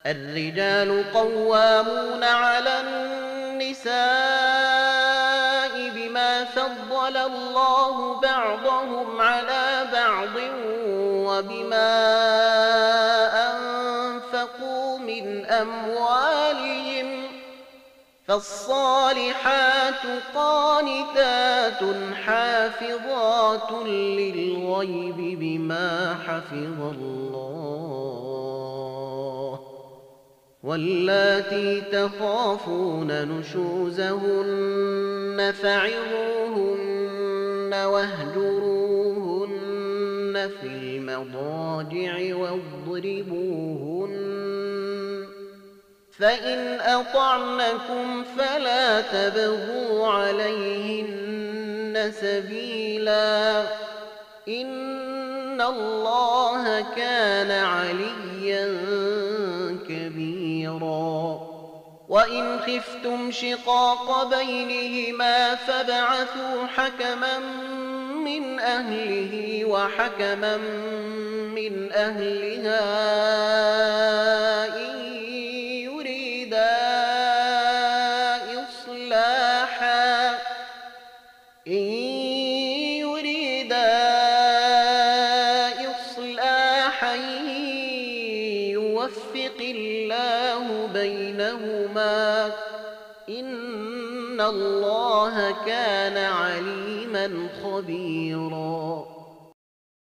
الرجال قوامون على النساء بما فضل الله بعضهم على بعض وبما أنفقوا من أموالهم، فالصالحات قانتات حافظات للغيب بما حفظ الله، واللاتي تخافون نشوزهن فعظوهن واهجروهن في المضاجع واضربوهن، فإن أطعنكم فلا تبغوا عليهن سبيلا، إن الله كان عليا كبيرا. وإن خفتم شقاق بينهما فابعثوا حكما من أهله وحكما من أهلها إن يريدا إصلاحا يوفق الله بينهما، إن الله كان عليما خبيرا.